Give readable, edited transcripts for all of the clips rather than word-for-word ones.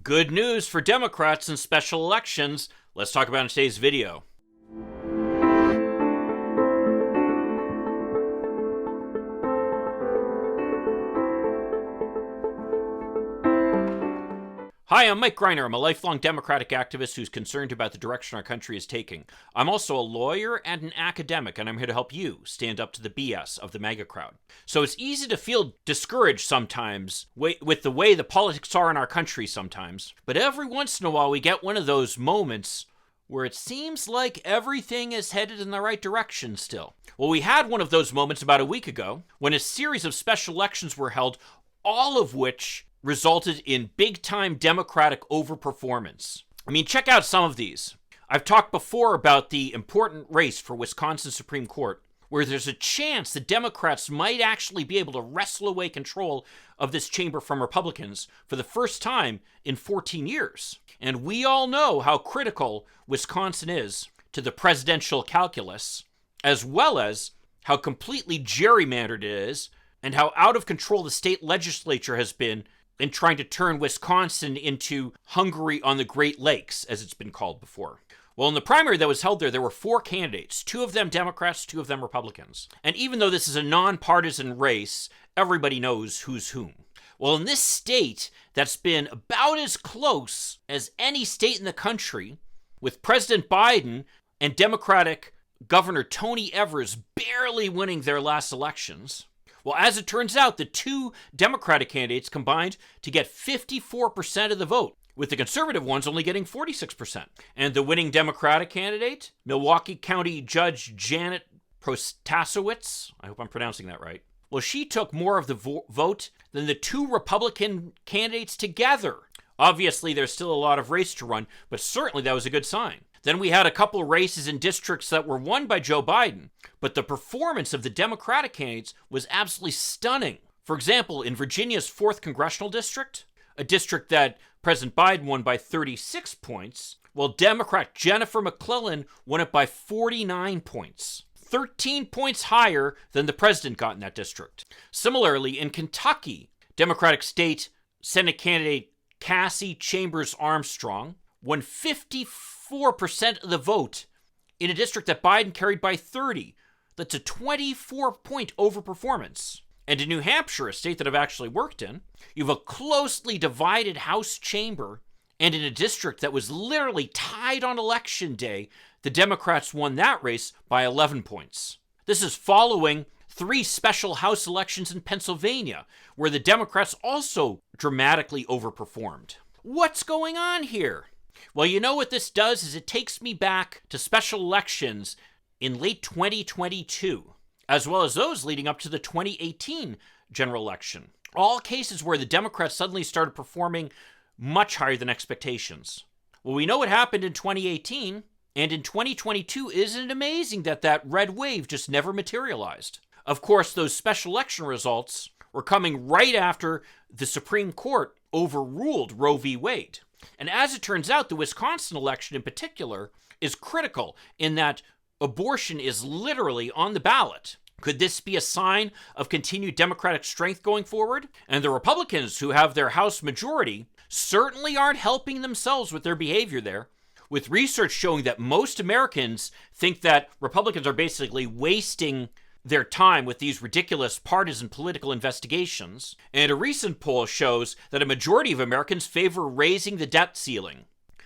Good news for Democrats in special elections. Let's talk about it in today's video. Hi, I'm Mike Greiner. I'm a lifelong Democratic activist who's concerned about the direction our country is taking. I'm also a lawyer and an academic, and I'm here to help you stand up to the BS of the MAGA crowd. So it's easy to feel discouraged sometimes with the way the politics are in our country sometimes. But every once in a while we get one of those moments where it seems like everything is headed in the right direction still. Well, we had one of those moments about a week ago when a series of special elections were held, all of which resulted in big-time Democratic overperformance. I mean, check out some of these. I've talked before about the important race for Wisconsin Supreme Court, where there's a chance the Democrats might actually be able to wrestle away control of this chamber from Republicans for the first time in 14 years. And we all know how critical Wisconsin is to the presidential calculus, as well as how completely gerrymandered it is, and how out of control the state legislature has been in trying to turn Wisconsin into Hungary on the Great Lakes, as it's been called before. Well, in the primary that was held there were 4 candidates, 2 of them Democrats, 2 of them Republicans. And even though this is a nonpartisan race, everybody knows who's whom. Well, in this state that's been about as close as any state in the country, with President Biden and Democratic Governor Tony Evers barely winning their last elections, well, as it turns out, the 2 Democratic candidates combined to get 54% of the vote, with the conservative ones only getting 46%. And the winning Democratic candidate, Milwaukee County Judge Janet Protasewicz, I hope I'm pronouncing that right, well, she took more of the vote than the 2 Republican candidates together. Obviously, there's still a lot of race to run, but certainly that was a good sign. Then we had a couple races in districts that were won by Joe Biden, but the performance of the Democratic candidates was absolutely stunning. For example, in Virginia's 4th Congressional District, a district that President Biden won by 36 points, while Democrat Jennifer McClellan won it by 49 points. 13 points higher than the president got in that district. Similarly, in Kentucky, Democratic State Senate candidate Cassie Chambers Armstrong won 54% of the vote in a district that Biden carried by 30. That's a 24-point overperformance. And in New Hampshire, a state that I've actually worked in, you have a closely divided House chamber, and in a district that was literally tied on election day, the Democrats won that race by 11 points. This is following 3 special House elections in Pennsylvania, where the Democrats also dramatically overperformed. What's going on here? Well, you know what this does is it takes me back to special elections in late 2022, as well as those leading up to the 2018 general election. All cases where the Democrats suddenly started performing much higher than expectations. Well, we know what happened in 2018, and in 2022, isn't it amazing that that red wave just never materialized? Of course, those special election results were coming right after the Supreme Court overruled Roe v. Wade. And as it turns out, the Wisconsin election in particular is critical in that abortion is literally on the ballot. Could this be a sign of continued Democratic strength going forward? And the Republicans, who have their House majority, certainly aren't helping themselves with their behavior there, with research showing that most Americans think that Republicans are basically wasting their time with these ridiculous partisan political investigations. And a recent poll shows that a majority of Americans favor raising the debt ceiling,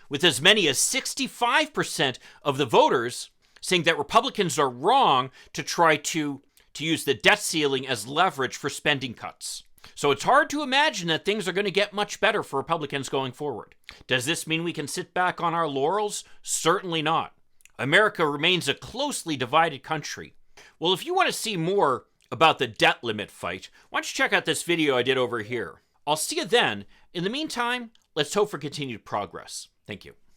with as many as 65% of the voters saying that Republicans are wrong to try to use the debt ceiling as leverage for spending cuts. So it's hard to imagine that things are going to get much better for Republicans going forward. Does this mean we can sit back on our laurels? Certainly not. America remains a closely divided country. Well, if you want to see more about the debt limit fight, why don't you check out this video I did over here. I'll see you then. In the meantime, let's hope for continued progress. Thank you.